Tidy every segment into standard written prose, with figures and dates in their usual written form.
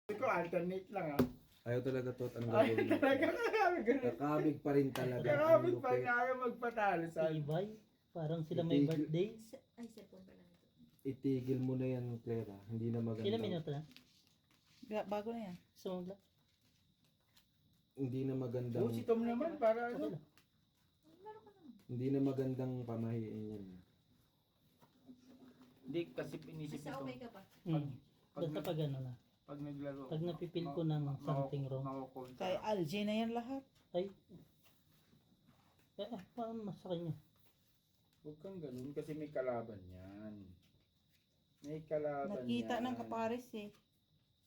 ko alternate lang ah. Ayaw talaga to at anong gagawin mo? Kakabig pa rin talaga. Kakabig pa nga ayaw magpatalo sa Ibay. Parang sila may Itigil- birthday. Ay, cellphone pa lang ito. Itigil mo na yan, Clara. Hindi na maganda. Ilang minuto na? Bago na yan. Sumagla. Hindi na magandang, Oh, si Tom naman para Okay ano. lang. Meron ka naman. hindi na magandang pamahiin yan. Hindi kasi inisip Basta ito. okay ka pa. Basta pag ano na. Pag naglaro. Pag napipil ko ng something wrong. Makukontra. Kay Algie na yan lahat. Ay. Paano mas sa kanya? Huwag kang ganun kasi may kalaban yan. May kalaban Nakita yan. ng kapares eh.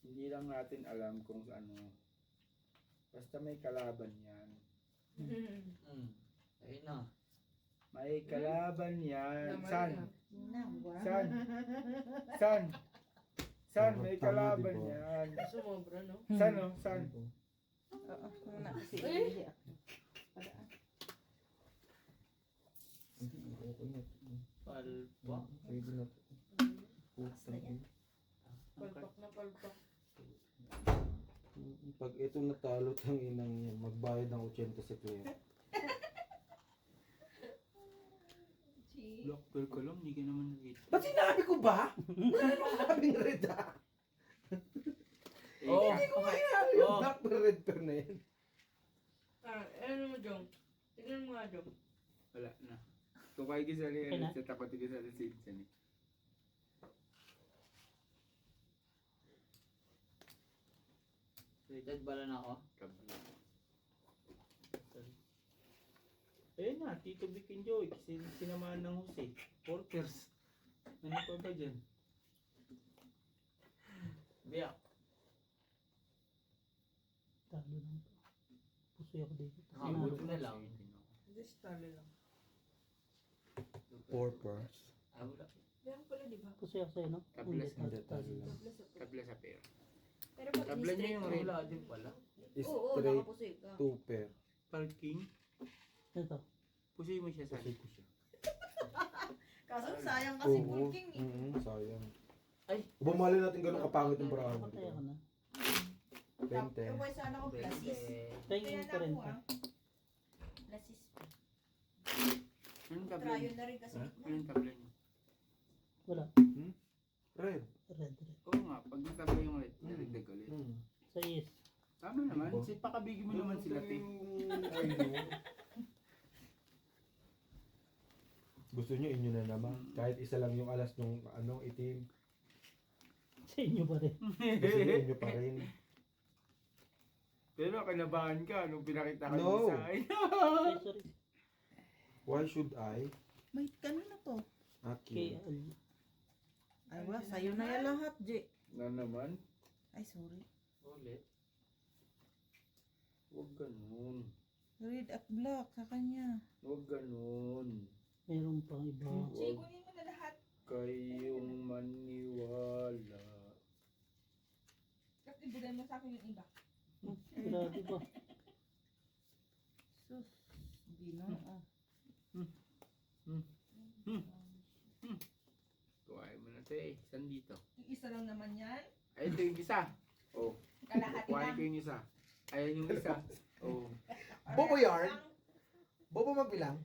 Hindi lang natin alam kung ano. Basta may kalaban yan. Ayun na. May kalaban yan. San? Nawa. San? San? San? May Tama, kalaban diba? yan. Sumobra, no? San o? San? Oo, muna kasi. Hindi, okay na. Palpa. Pwede na. Basta yan. Palpak na palpak. Pag ito natalo tang inang yan, magbayad ng 80 sa Clara. Blocker ko lang, hindi ka naman nakita. Ba't sinabi ko ba? Wala namang sabing red ah. Oh, Hindi ko kaya yung black pero red per na yan. Ano mo, Jong? Tignan mo nga, Jong. wala na. Kung kayo gisali, Okay na? sa takot gisali si Ibsen eh. Rated bala na ako. Kabla. Ayun na, Tito Vic and Joey, sinamahan ng Jose. Porkers. Ano pa ba dyan? Biyak. Talo lang to. Pusoy ako dito. Nakabuti na lang. Just talo lang. Porpers. Ah, wala. Meron pala, di ba? Pusoy ako sa'yo, no? Kablas, hindi, talo lang. Kabla sa pera. Pero pag Tabla niya in-straight yung mo, red. Wala din pala. Oo, Straight nakapusoy ka. 2 pair. Parking. Ito. Pusoy mo siya sa Kasi ko siya. Kaso sayang kasi Oo. bulking eh. Sayang. Ay. Bumali natin ganun kapangit ng brahan. Patay ako na. 20. Yung sana ko plasis. Tingin ko rin to. Lasis. Anong tabla Try niyo? na rin kasi. Anong tabla niyo? Wala. Red. Red, red. Oo nga, pag natabla yung red, narigdag ulit. Sa yes. Tama naman, Diba? si pakabigi mo naman sila, Tim. Gusto nyo inyo na naman. Kahit isa lang yung alas nung ano, itim. Sa inyo pa rin. Gusto nyo inyo pa rin. Pero kinabahan ka nung pinakita ka No. niyo sa akin. Ay, sorry. Why should I? May kanina to. Kay Aki. Ay wala, sa'yo na yan lahat, J. Na naman, Ay, sorry. Ulit. huwag ganun. Red at black sa kanya. Huwag ganun. meron pang iba. J, kunin mo na lahat. Kayong maniwala. Tapos ibigay mo sa akin yung iba. Grabe ba? Sus. Hindi na. Kuhain mo na ito eh. Saan dito? Yung isa lang naman yan. Ay, ito yung isa. Oh, Kalahati kuhain lang. ko yung isa. Ayan yung isa. Oh. Bobo yarn? Bobo magbilang?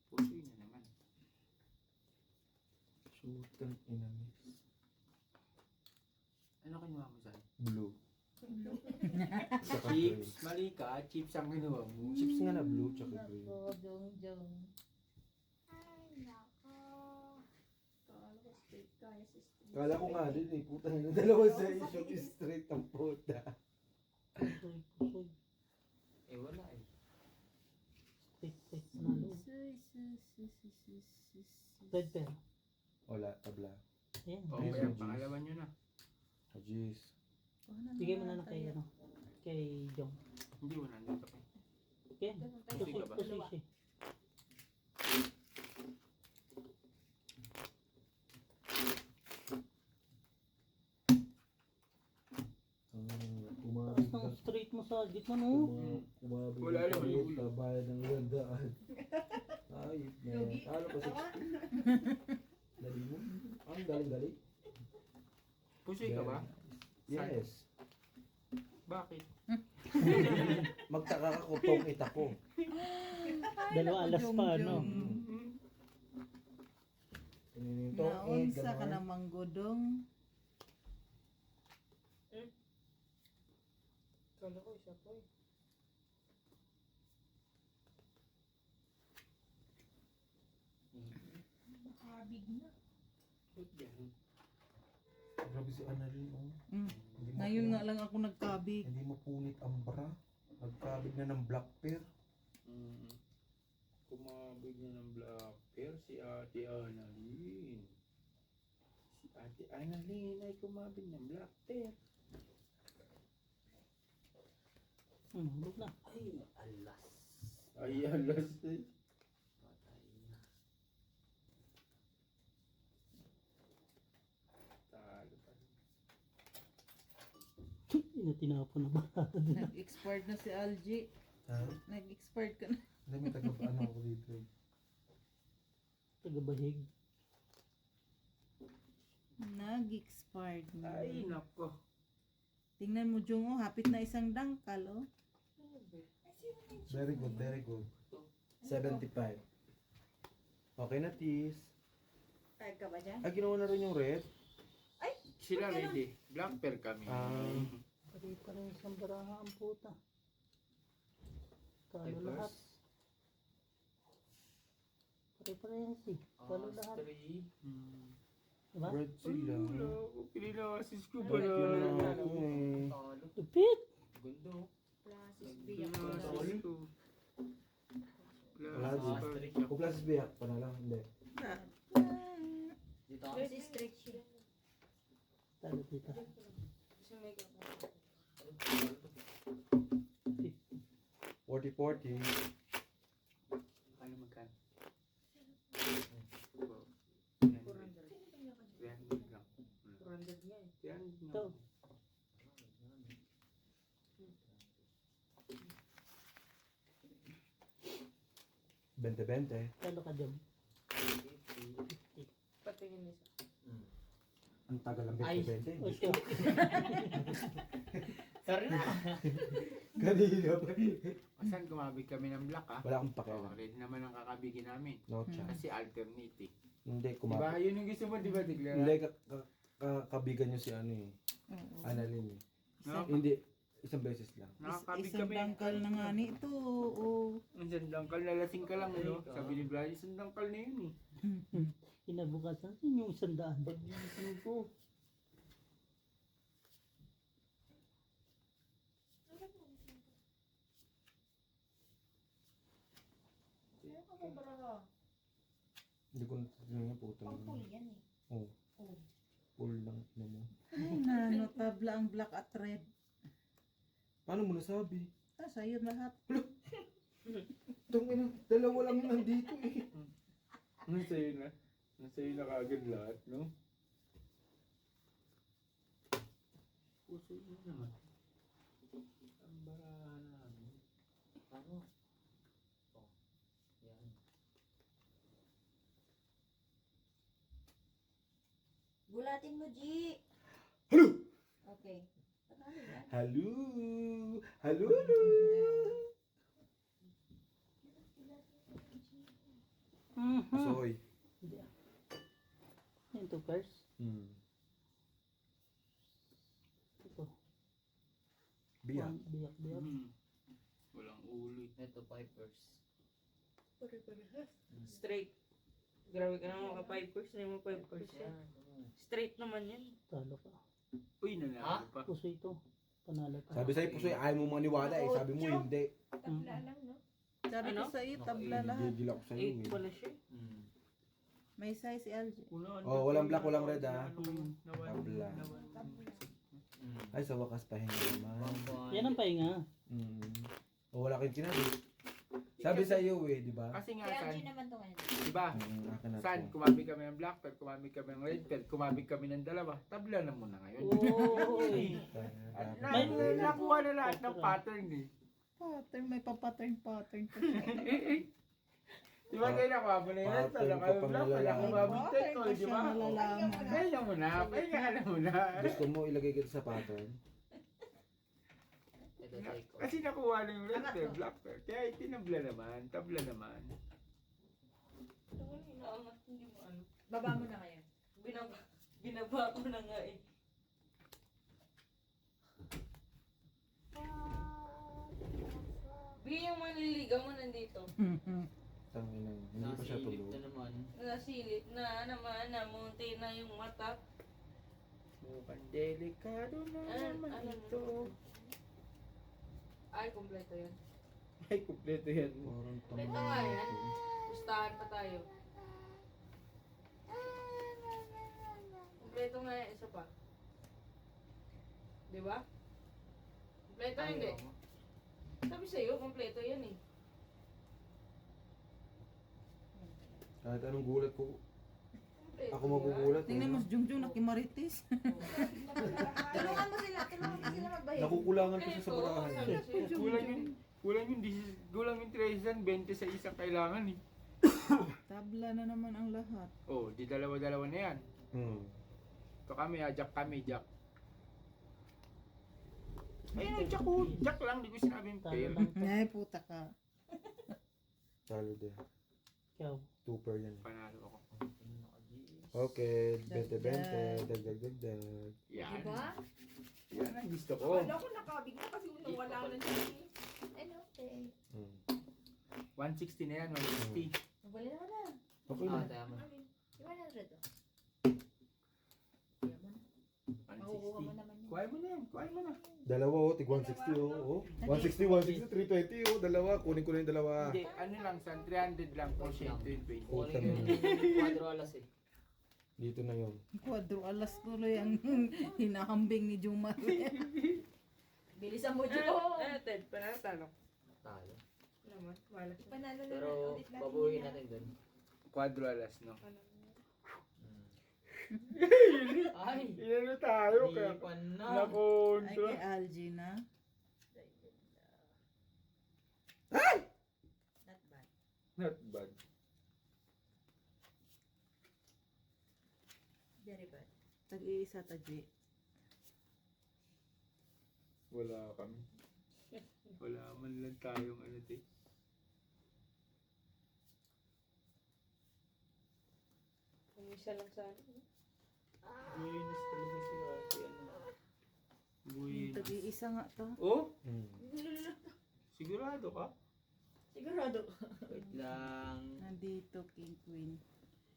Pusoy na naman. Shootang inamis. Ano kinuha mo saan? Blue. Tsaka Chips. green. Mali ka. Chips ang kinuha mo. Chips nga na blue, tsaka green. Jong. Ay, nako. Kala ko straight kaya sa straight. Kala ko nga din eh, putang ina. Dalawa sa issue straight ang puta. Pusoy, pusoy. Eh, wala eh. Quick, panalo. Red pen. Wala, tabla. Ayan. Okay, Ayun, ang pangalawa nyo na. Jeez. Bigay mo na lang kay, ano, kay Jong. Hindi mo nandito ka. Okay. Pusoy ka ba? Pusoy siya. Umabig Tapos ka. ng straight mo sa gitna, no? Umabig Wala ka naman yung ulo. tabayan ng gandaan. Ay, na. Ano pa sa... Dali mo? Ang galing-galing. Pusoy ka ba? Yes. Bakit? Magtaka ka kung tong ita ko. Dalawa alas pa, no? Naunsa ka namang godong. Kala ko isa po eh. Nakabig na. Ba't yan? Grabe si Annalyn, oh. Hindi mo Ngayon po- nga lang ako nagkabig. Hindi mo punit ang bra. Nagkabig na ng black pair. Kumabig na ng black pear si Ate Annalyn. Si Ate Annalyn ay kumabig ng black pear. Hulog na. Ay, alas. Ay, alas eh. Patay na. Talo pa rin. Tinapon na ba? Nag-expired na si Algie. Ha? Nag-expired ka na. Hindi, may taga-ano ako dito eh. Tagabahig. Nag-expired na. Ay, nako. Tingnan mo, Jung, oh, hapit na isang dangkal, oh. Very good, very good. 75. Okay na, Tis. Kaya ka ba dyan? Ah, ginawa na rin yung red? Sila ready. Black pear kami. Pari pa rin isang baraha ang puta. Talo Ay, lahat. first. Pari pa rin si. Talo lahat. Three. Diba? Red sila. Pininasis ko Red yun na ako eh. Talo. Lupit! Gundo. Plasis biyak. Pinasis ko. Wala din. Kung plus biyak pa na lang, hindi. Dito ako. Very stretch yun. Talo tita. Gusto mo ikaw. 40-40. Ano magkano? 300 lang. 400 nga eh. 300 Ito. lang. 20-20. Talo ka dyan. Patingin isa. Ang tagal ang Ay. 20-20. Ocho. Sorry na. Kanina pa. Saan gumabig kami ng black ah? Wala akong Oh, pakialam. red naman ang kakabigin namin. No chance. Kasi alternative. Hindi, Diba? kumapit. Yun yung gusto mo, diba, Tigla? Hindi, kabigan nyo si ano eh. Oo. Annalyn eh. No? Hindi, isang beses lang. Nakakabig Isang kami. dangkal na nga nito, oo. Isang dangkal, lalasing ka lang, no? Sabi ni Brian, isang dangkal na yun eh. Inabukasan yung 100. Pag-iising ko. Ano ka ba baraha? Hindi ko natin nga puto Pang pool naman. yan eh. Oh. Oh. Full lang na mo. Ay, nanotabla ang black at red. Paano mo nasabi? Ah, sa'yo lahat. Itong ina, dalawa lang yung nandito eh. Nasa'yo na. Nasa'yo na kaagad lahat, no? Puso yun naman. Ang barahan namin. Ano? Oh, yan. Gulatin mo, G. Hello! Okay. Patalo yan. Hello! Hello! Soy. Hindi ah. Yung 2 pairs. Ito. Biyak. Biyak, biyak. Walang ulo eh. Ito, pipers. Straight. Grabe ka naman mga 5%, hindi mo 5%. Straight naman yan. Talo ka. Uy, nanalo pa. Puso ito. Panalo ka. Sabi sa'yo, Pusoy, ayaw mo maniwala eh. Sabi mo, hindi. Tabla lang, no? Sabi ko Ano? sa'yo, tabla lahat. Gigil ako sa'yo 8 eh. pala siya. May size si Algie. Oh, walang black, walang red, ah. Tabla. Tabla. Ay, sa wakas pahinga naman. Yan ang pahinga. O, wala kayong kinabi. Sabi sa'yo eh, di ba? Kasi nga, Kaya saan? G naman to ngayon. Diba? Akin na Saan? to. Kumabig kami ng black pair, kumabig kami ng red pair, kumabig kami ng dalawa. Tabla na muna ngayon. Oy! At May- nakuha na lahat ng pattern eh. Pattern, may pa-pattern pa. Di ba kayo nakuha mo na yun? Pattern Wala ka kayo pang vlog, wala akong nalalaman. mabintay ko, di ba? Nalalaman. Pahinga mo na, pahinga ka na muna. Gusto mo ilagay kita sa pattern? Ito, take ko. Kasi nakuha na yung red pair, black pair. Kaya itinabla naman, tabla naman. Ito ko inaangat, hindi mo ano. Baba mo na kaya. Binaba ko na nga eh. Bigyan yung manliligaw mo nandito. Tangin na, hindi pa siya tulog. Nasilip na naman, namunti na yung mata. Mukhang delikado na naman Ano? ito. Ay, kumpleto yun. Ay, kumpleto yan. Parang Ito nga yan. Gustahan pa tayo. Kumpleto nga yan, isa pa. Di ba? Kumpleto hindi. Sabi sa'yo, kumpleto yan eh. Kahit anong gulat ko, Kumpleto ako magugulat. Tingnan mo eh. si Jungjung nakimarites. Tulungan mo sila magbahid. Nakukulangan ko siya sa barahan. Kulang yung Tresan, 20 sa isang kailangan eh. Tabla na naman ang lahat. Oh, di dalawa-dalawa na yan. Ito kami Jack kami, Jack. Ayun, Jack ko. Jack lang, di ko sinabing Talo pair. lang to. Ay, puta ka. Talo din. Ikaw. 2 pair yan. Panalo ako. Okay, Dagdag. 20-20, dagdag. Yan. Diba? Yan ang gusto ko. Wala ko nakabigla kasi wala na siya. Ano? 160 na yan, 160. Wala na wala. Okay na. Yung 100 oh. 160. Makukuha mo naman yun. Kuhain mo na yan, kuhain mo na. Dalawa oh, tig 160 oh. 160, 320 oh. Dalawa, kunin ko na yung dalawa. Hindi, ano lang, San 300 lang po siya. 20. Puta mo. Quadro alas eh. Dito na yun. Quadro alas tuloy ang hinahambing ni Jumar. Bilisan mo, Jo. Ted, panatalo. Talo. Naman, wala. Panalo na Pero ulit natin babuhin yan. natin dun. Quadro alas, no? Ay! Iyan tayo, Di kaya pa Ay, na. nakontra. kay Algie na. Not bad. Not bad. Very bad. Tag-iisa taji. Wala kami. Wala man lang tayong ano, te. Kung isa lang sana. Buenas talaga si ate, ano. Buenas. Tag-iisa nga to. Oh? Hmm. Sigurado ka? Sigurado. Wait lang. Nandito, King Queen.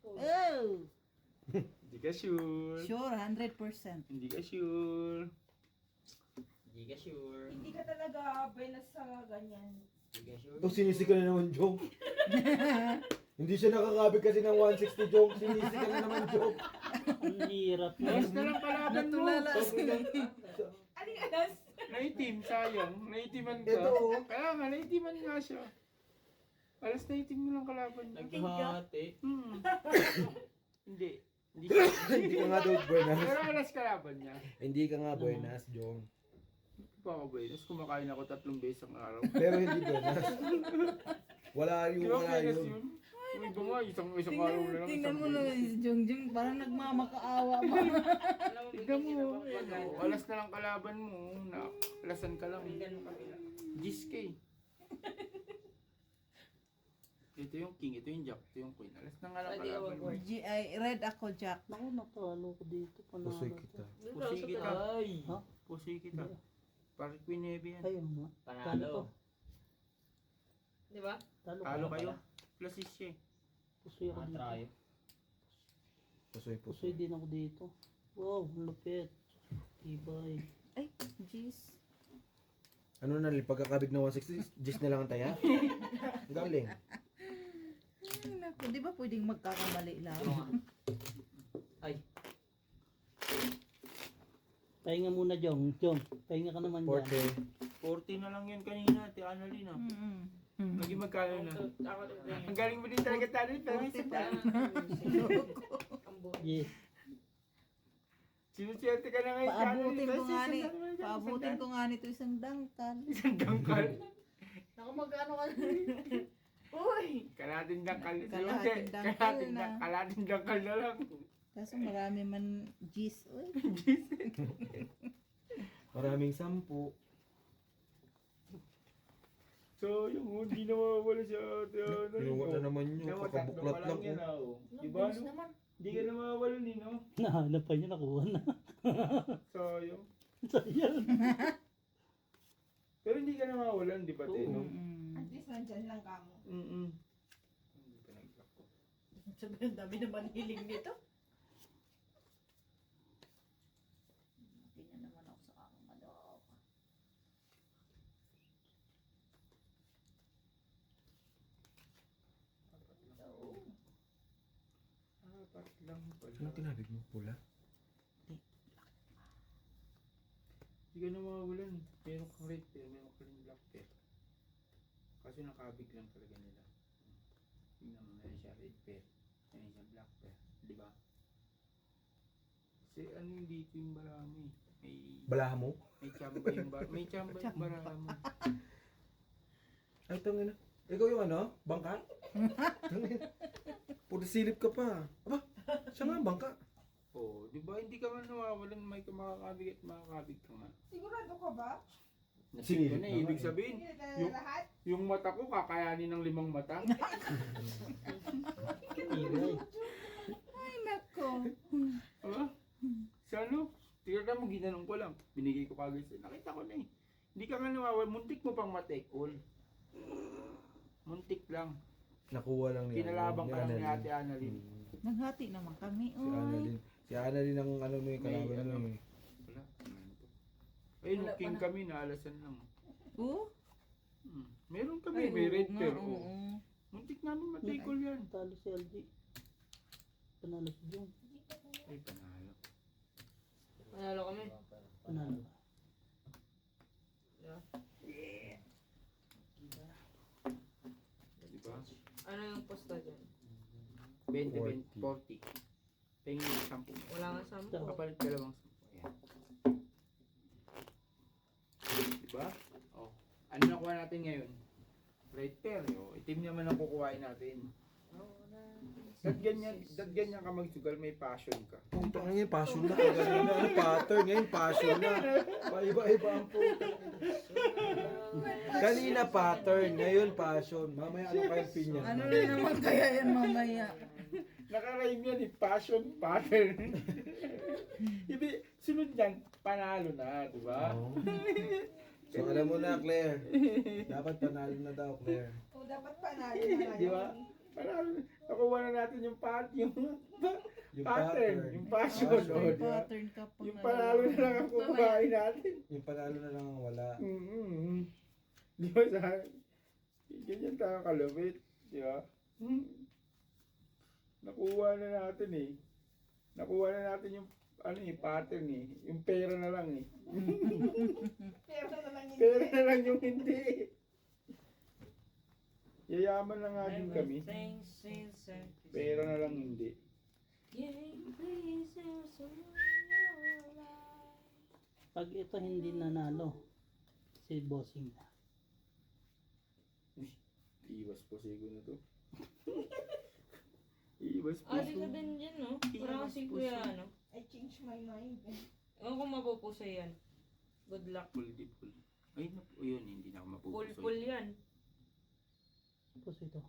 Oh. Oh! Hindi ka sure. Sure, 100%. Hindi ka sure. Hindi ka sure. Hindi ka talaga buenas sa ganyan. Hindi ka sure. Ito sinisika na naman, Jong. Hindi siya nakakabig kasi ng 160, Jong. Sinisika na naman, Jong. Ang hirap na. Alas na lang kalaban mo. Natulala Aling alas? Naitim, sayang. Naitiman ka. Ito, oh. Kaya nga, naitiman nga siya. Alas naitim mo lang kalaban niya. Naghahati. Hindi. Hindi ka. Hindi ka nga daw buenas. Pero alas kalaban niya. Hindi ka nga buenas, Jong. Pa ako buenas, kumakain ako 3 beses ang araw. Pero hindi buenas. Wala Di yung ba wala buenas yun. yun? Yung iba nga, isang araw na lang. Tingnan isang mo naman beses. si Jungjung, parang nagmamakaawa pa. Alam mo, Tignan mo. bigyan niya na bang Alas na lang kalaban mo. Alasan ka lang. Bigyan mo kabila. Gisk eh. Ito yung king, ito yung jack, ito yung queen. Alas na nga lang Pwede kalaban mo. overboard. Ay, red ako, Jack. Naku, natalo ko dito. Panalo Pusoy to. kita. Pusi kita. Ay! Ha? Pusi kita. Parang queen heavy yan. Ayun nga. Panalo. Di ba? Talo Talo ka. kayo. Plus is siya eh. Pusoy ako dito. Try. Pusoy, Pusoy pusoy. din ako dito. Wow, ang lupit. Ibay. Ay, jeez. Ano na, pagkakabig na 160, just na lang ang taya? Galing. Ay, naku, di ba pwedeng magkakamali lang? Ay! Pahinga muna, Jong. Jong, pahinga ka naman dyan. 40 na lang yun kanina, Ate Annalyn ah. Naging magkano na. Ako din. Ang galing mo din talaga tayo, pero may sita. Ang buhay. Yes. Sinuswerte ka na ngayon. Paabutin ko nga ni, Paabutin paabutin ko nga nito isang dangkal. Isang dangkal. Naku, magkano ka Uy! Kalating dangkal. Kalahating dangkal na. Kalating dangkal na lang. Kaso marami man G's. Uy. Maraming 10. So, yung hindi nawawala si ate Ana. Pinuha na naman yun. Nawa, tatlo Kakabuklat pa lang. yan, Oh. Diba, no? Hindi ka nawawala ni, no? Nahanap pa niya, nakuha na. Sayang. Sayang. Pero hindi ka nawawalan, di ba, te, no? Mm. At least nandyan lang ka mo. Hindi pa nag-block ko. Sabi, ang dami naman hiling nito. Tingnan naman ako sa aking manok. Apat lang pala. Anong tinabig mo? Pula? Hindi ka nawawalan. Meron kang red pair, meron kang black pair. Kasi nakabig lang talaga nila. Tingnan mo na siya red pair. Meron siya black pair. Di ba? Kasi ano yung dito yung marami. Balaha mo? May tsamba yung may tsamba yung marami. Ay, tangin na. Ikaw yung ano? Bangka? Tangin. Puro silip ka pa. Aba, siya nga ang bangka. Oh, di ba hindi ka man nawawalan, may makakabig at makakabig ka nga. Sigurado ka ba? Nasip ko na, Sinilip ibig naman sabihin, Hindi na Yung- lahat? yung mata ko kakayanin ng 5 mata. Ingay. Ay, nako. Aba? Sa ano? Tignan mo, ginanong ko lang. Binigay ko kagad sa'yo. Nakita ko na eh. Hindi ka nga nawawalan, muntik mo pang matekol. Muntik lang. Nakuha lang niya. Kinalabang ka lang ni Annalyn. Ate Annalyn. Naghati naman kami. Si Uy. Annalyn. Si Annalyn ang ano mo yung kalaban May ano ano. eh. Wala. Ayun, Wala pa king na. kami, naalasan lang. Oh? Meron kami, Ay, may oo red nga, pair. oo. Oh. Muntik namin matekol yan. Talo si LG. Panalo si Jung. Ay, panalo. Manalo kami. Panalo. Diba? Ano yung posta dyan? 20, 20, 40. Pengi yung 10. Wala nga 10. Kapalit dalawang 10. Ayan. Diba? Oh. Ano nakuha natin ngayon? Red pair. Oh. Itim naman ang kukuhain natin. Dagyan niya ka magsugal, may passion ka. Puta nga ngayon, passion na. Ganun na ang pattern. Ngayon, passion na. Paiba-iba ang puta. Kanina pattern, ngayon passion. Mamaya ano kayong pinya? Ano na naman kaya yan mamaya? Nakarime yan eh, passion pattern. Hindi, sunod yan, panalo na, di ba? Oo. So alam mo na, Claire. Dapat panalo na daw, Claire. O dapat panalo na lang. Di ba? Panalo. Nakuha na natin yung Yung pattern, yung passion. Passion. Oh, May di ba? pattern ka pa. Yung panalo na lang ang kukuhain natin. Yung panalo na lang ang wala. Di ba sa ganyan tayo kalupit, di ba? Nakuha na natin eh. Nakuha na natin yung ano eh, pattern eh. Yung pera na lang eh. Pero naman yun. Pera na lang yung hindi. Yayaman na nga din kami. Pera na lang hindi. Pag ito hindi nanalo, si Bossing na. Iwas po siguro na to. Iwas po. Ali ka din dyan, no? Parang kasi kuya, ano? I changed my mind. Ewan kung mapupusay yan. Good luck. Full di full. Ay, yun, hindi na ako Full mapupusoy. yan. Tapos ito,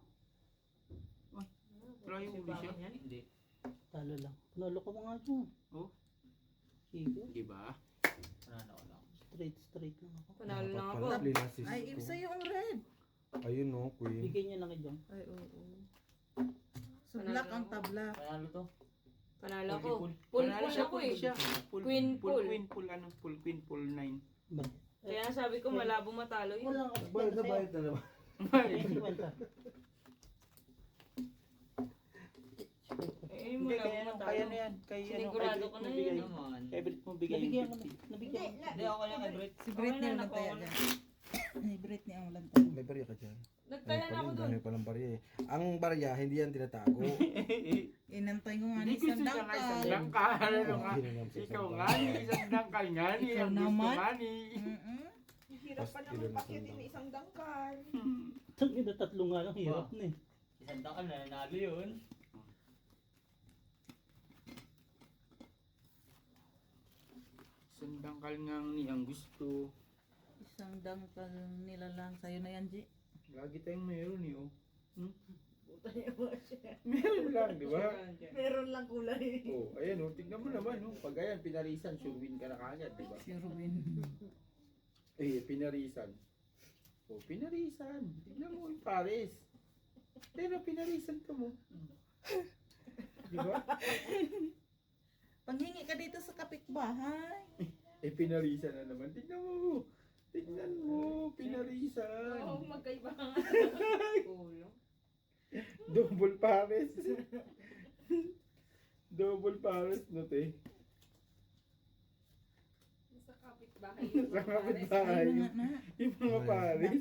Wala yung uli siya. Yan? Hindi. talo lang. Panalo ka mga Jung. Oh. Sige, Di ba? Panalo ko lang. straight lang ako. Panalo lang ako. Dapat pala assist Ay, ko. sa'yo ang red. Ayun no, queen. Bigay niya lang kay Jung. Ay, oo. So, black ang tabla. Panalo to. Panalo ko. Full. Full Panalo full siya, ako full eh. siya. Full, Queen full, full. queen, full, ano, full, queen, full, 9. Ba? Kaya sabi ko malabo matalo yun. Wala ka. Bayad na bayad na naman. Ay, 50. Eh, Hindi, malabo kaya, matalo. kaya na yan. Kaya ano, Sinigurado ko na yun. Naman. Everett mo bigay Nabigyan yung ko na. 50. Nabigyan ko. Hindi ako lang kay Brett. Si Britney na, ang nakuha taya ko na. dyan. Ay, Britney ang walang taya. May barya ka dyan. Nagtaya na ako Ang dun. dami palang barya eh. Ang barya, hindi yan tinatago. Inantay ko nga Hindi ni gusto isang niya nga isang dangkal. dangkal. Ano nga? Hindi na lang sa Ikaw isang nga ni, isang dangkal nga ni. Ikaw Ang gusto naman. nga ni. Mm-mm. Hirap pa Pastilo naman na pakyatin sandang. ng isang dangkal. Tangin na tatlo nga lang, hirap na eh. Isang daan na nanalo yun. Isang dangkal nga ang gusto. Isang dangkal nila lang. Sa'yo na yan, G. Lagi tayong meron eh, oh. Puta niya ba siya? Meron lang, di ba? Meron lang kulay. Oh, ayan oh, tignan mo naman oh. Pag ayan, pinarisan, sure win ka na kagad, di ba? Si Ruben. Eh, pinarisan. Oh, pinarisan. Tignan mo yung pares. Pero pinarisan ka mo. Di ba? Panghingi ka dito sa kapitbahay. Eh, pinarisan na naman. Tignan mo. Tignan mo, pinarisan. Oo, magkaiba nga. Kulo. Double pares. Double pares no, te. Sa kapitbahay yung Sa mga kapitbahay. Ay, na. Yung mga pares.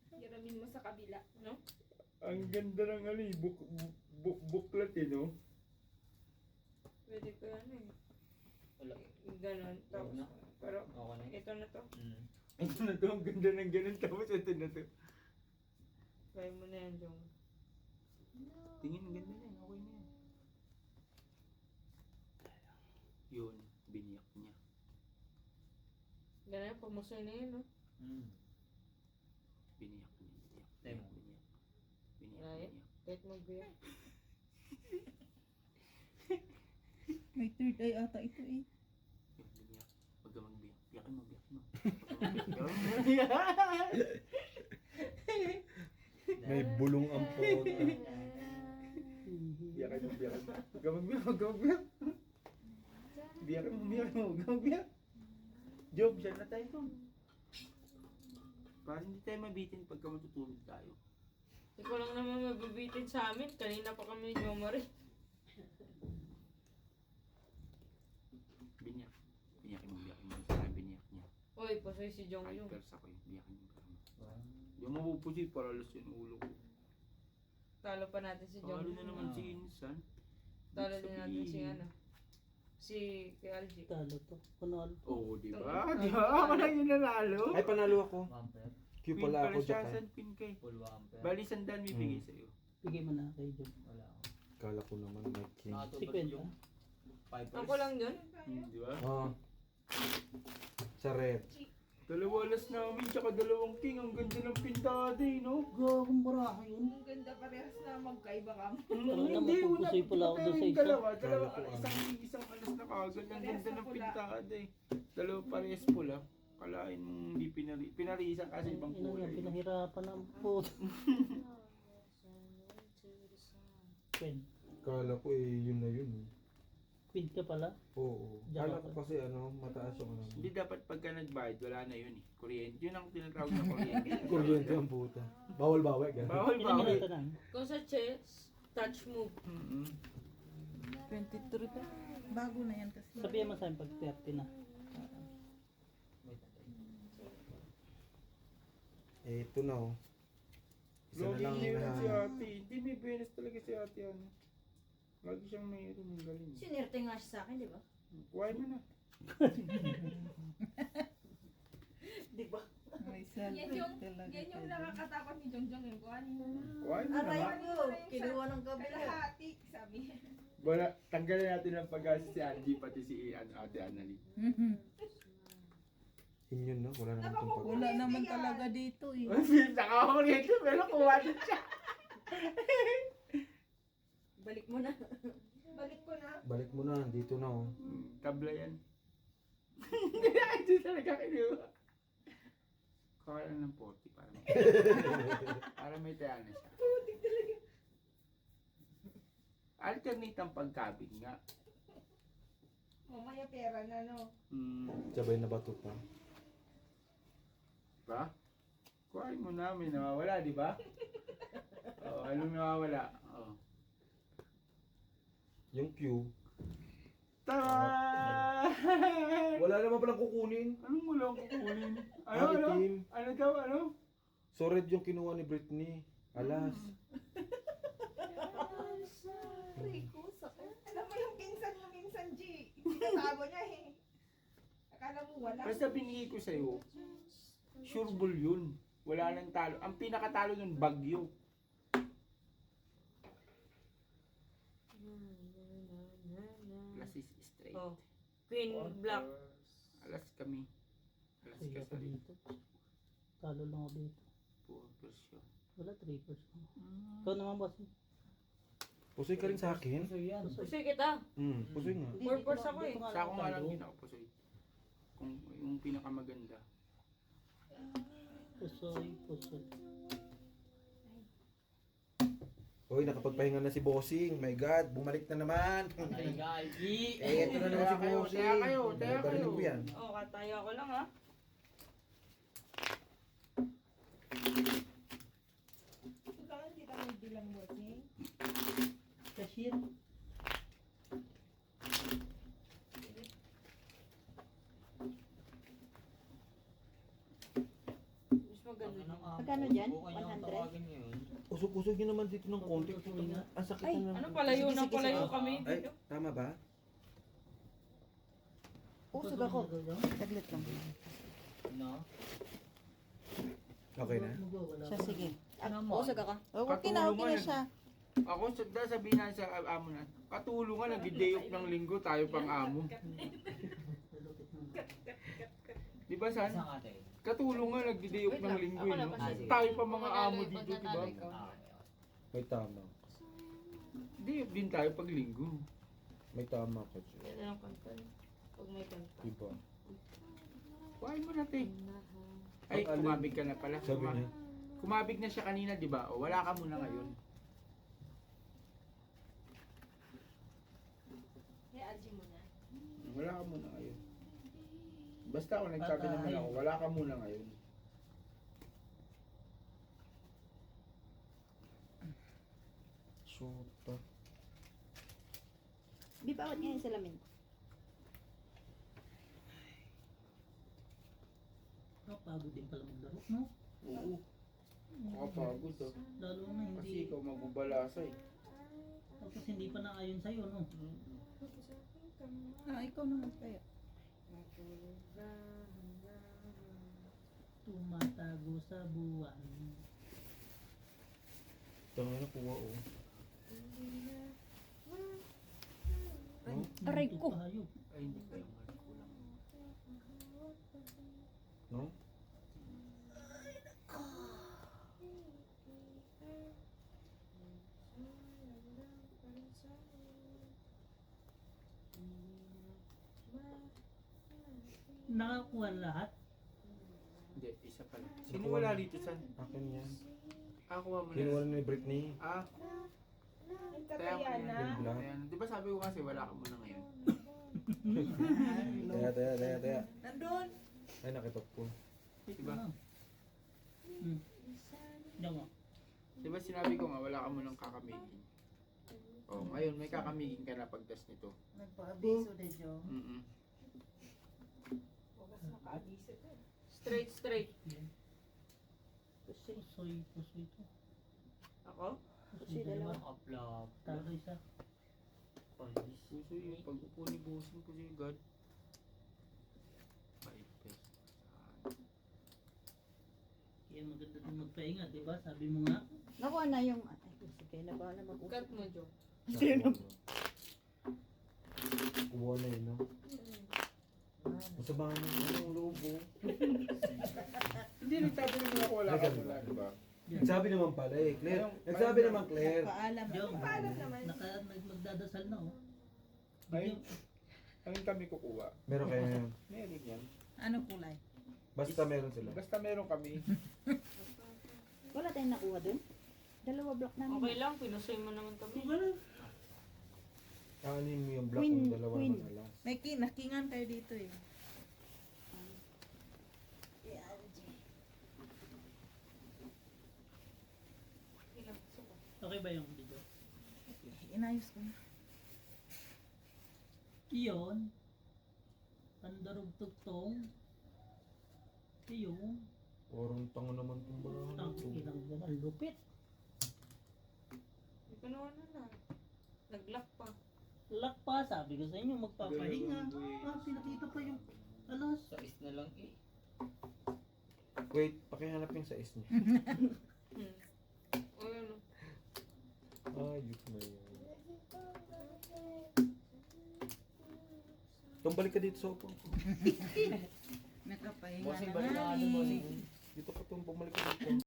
Hiramin mo sa kabila, no? Ang ganda ng ali, buklat eh, no? Pwede ko yan eh. Wala. Ganon. Tapos, na. pero Okay na yun. ito na to. Mm. Ito na to, ang ganda ng ganun. Tapos ito na to. Try mo na yan, Jong. Tingin, ang ganda na yan. Okay na yan. Yun, biniyak niya. Ganun, pamusoy na yun, no? Mm. Biniyak niya. Biniyak. Tayo mo. Biniyak. Biniyak. Right. Biniyak. Kahit magbiyak. May third eye ata ito eh. Yun, biniyak. Huwag ka magbiyak. Biyakin mo, biyak mo. Biyak May bulong ang puta. Biyakin mo, biyakin mo. Huwag ka magbiyak, huwag ka magbiyak. Biyakin mo, biyakin mo, huwag ka magbiyak. Job, siya na tayo to. Para hindi tayo mabitin pagka matutulog tayo. Ikaw lang naman mabibitin sa amin. Kanina pa kami ni Jomari. Binyak. Biyakin mo, biyakin mo. Sana biniyak niya. Uy, pasoy si Jong Kahit yung. pers ako yun, biyakin mo. Wow. Yung mapupusit, paralas yung ulo ko. Talo pa natin si Jong. Talo na naman si Insan. Talo din natin si ano. Si KLG. Talo to. Kunol. Oo, di ba? Di ba? Ako na yung nanalo. Ay, panalo ako. Wampler. Q pala ako, siya, Jack. San Queen kay. Full wampler. Bali, sandan bibigay sa'yo. Bigay mo na kay Jom. Wala ako. Kala ko naman may king. Nakatubad 50. yung Pipers. Ako lang yun. Di ba? Oh. Sa red. Dalawa alas namin, tsaka dalawang king. Ang ganda ng pintada eh, no? Gagong baraka yun. Ang ganda parehas na magkaiba ka. Hindi, una. mapupusoy pala ako doon sa isa. Dalawa, Kala ko, isang alas na kagad. Ang Parehas ganda na ng pula. pintada eh. Dalawa parehas pula. Kalain mong hindi pinarisan kasi ibang Ina kulay. yan, no? pinahirapan ng puto. Queen. Kala ko eh, yun na yun. Queen ka pala. Oo. Kala ko kasi ano, mataas yung ano. Hindi dapat pagka nagbayad, wala na yun eh. Kuryente. Yun ang tinatawag na kuryente. Kuryente ang puta. Bawal bawi, gano'n. Bawal Ilang bawal. minuto na? Kung sa chess, touch move. 23 pa. Bago na yan kasi. Sabihan mo sa akin pag 30 na. Wait, okay. Eh, ito na oh. Isa na Lagi lang meron si hinahanap. ate. Hindi, may Venus talaga si ate ano. Lagi siyang mayroon ng galing. Sinerte nga siya sa akin, di ba? Kuhain mo na. Di ba? May self Yan yung, talaga. yan yung tayo. nakakatakot ni Jongjong yung kuhan. Kuhain mo Aray naman. ko, kinuha ng kabila. Kalahati, sabi. Wala, tanggalin natin ang pag-asa si Angie pati si ate Annalyn. Mhm. Yun yun, no? Wala naman itong pag... Wala naman talaga dito eh. Nakakuryente pero kuha din siya. Balik mo na. Balik ko na. Balik mo na, dito na oh. Tabla yan. Hindi talaga kinuha. Kuha lang ng 40 para may para may taya na siya. Alternate ang pagkabig nga. Mamaya pera na, no? Sabay na bato pa. Ba? Kuhain mo na, may nawawala, di ba? Oo, anong nawawala? Oo. Yung cube. Tama! Wala naman palang kukunin. Anong walang kukunin? Ano, Ang ano? itim. Ano daw, ano? So red yung kinuha ni Britney. Alas. Rico, sakit. Alam mo yung pinsan mo minsan, G. Pinatago niya eh. Akala mo wala. Basta binigay ko sa'yo, Sure ball yun. Wala nang talo. Ang pinakatalo nun, Bagyo. Alas is straight. Oh. Queen Black. Alas kami. Alas Kaya ka ako dito. Talo lang ako dito. Puro persyo. Wala, 3 first. Ikaw naman, boss. Pusoy ka rin sa akin. So yan. Gusto kita. Pusoy nga. Purpose ako eh. Sa ako nga lang ginapusoy. Kung yung pinakamaganda. Pusoy, pusoy. Uy, nakapagpahinga na si Bossing. My God, bumalik na naman. Ay, Galgi. Ito na naman si Taya kayo, Bossing. taya kayo, taya Barinig kayo. ko yan. Oh, kataya ko lang ha. Bakit kita may bilang bossing? Cashier. Mas maganda. Magkano dyan? 100? Usog-usog nyo naman dito ng konti. Ang sakit Ay, na Ano ng... palayo Sige, na sige, palayo sige. kami Ay, dito. tama ba? Usog ako. Taglit lang. No? Okay na? Siya, sige. Naman. Usog ako. Oh, okay na siya. Ako, sabihin na sa amo na, katulungan, nag-day off ng linggo, tayo pang amo. Di ba, San? Isang ate. Katulungan, nag-day off ng linggo, Ako na no? ba siya? Tayo pa mga amo dito, di ba? Ah, May tama. Day off din tayo pag linggo. May tama ka, Diyos. Yan ang kanta. Pag may kanta. Diba? Kuhain mo natin. Ay, Pag alin- kumabig ka na pala. Sabi niya. Kumabig na siya kanina, di ba? O, wala ka muna ngayon. Wala ka muna ngayon. Basta ako nagsabi naman ako, wala ka muna ngayon. Suta. Di ba awat ngayon sa lamin? Pagod din pala maglaro, no? Oo. Nakapagod ah. Lalo na Kasi hindi, ikaw magbabalasa eh. tapos hindi pa naayon sa'yo, no? Ah, ikaw naman kayo. Tumatago sa buwan. Tangin na kuha, oh. No? Aray ko. Hayop. Ay, hindi pa yung kulang. No? Nakakuha lahat. Hindi, isa pala. Sino wala dito, San? Akin yan. Kuha mo Kinuha na. na ni Britney. Kaya ko yan. Yung black. Ayan. Di ba sabi ko kasi wala ka muna ngayon? Taya. Nandun! Ay, nakitok ko. Wait Diba? lang. Diyan mo. Di ba sinabi ko nga wala ka munang kakamigin? Oh, ngayon may kakamigin ka na pagdas nito. Nagpa-abiso de Jo. Mm-mm. Straight, straight. Pusoy, pusoy to. Ako? Pusoy, dalawa. Upload. Talo isa. Police. Puso yung pag-upo ni Bossing ko siya, God. 5 pesos. Kaya maganda din magpahinga, di ba? Sabi mo nga. Nakuha na yung... Ay, sige na ba na mag-usog? Cut mo, Jo. Kuha na yun, no? Masabangan mo yung loob, oh. Hindi, nagsabi naman ako wala ka muna, di ba? Nagsabi naman pala eh, Claire. Nagsabi naman, Claire. Paalam. Diyan. Paalam naman. Magdadasal na, oh. Ay, ang kami kukuha. Meron kayo ngayon. Meron yan. Ano kulay? Basta meron sila. Basta meron kami. Wala tayong nakuha dun? Dalawa block namin. Okay lang, pinusoy mo naman kami. Anin mo yung black Queen, ng dalawa queen. naman alas. May nakingan kayo dito eh. Okay ba yung video? Inayos ko na. Iyon. Pandarog tugtong. Iyon. Orong tango naman itong barahan Ang ito. inang ang lupit. May kinuha na lang. Nag-lock pa. Lock pa, sabi ko sa inyo, magpapahinga. Ah, pinakita pa yung alas. Sa is na lang eh. Wait, pakihanap yung size niya. O yun. Ayos na yan. Tumbalik ka dito sa upo. Nakapahinga Bossing, na balik nga na ano, eh. bossing. Dito ka bumalik ka dito.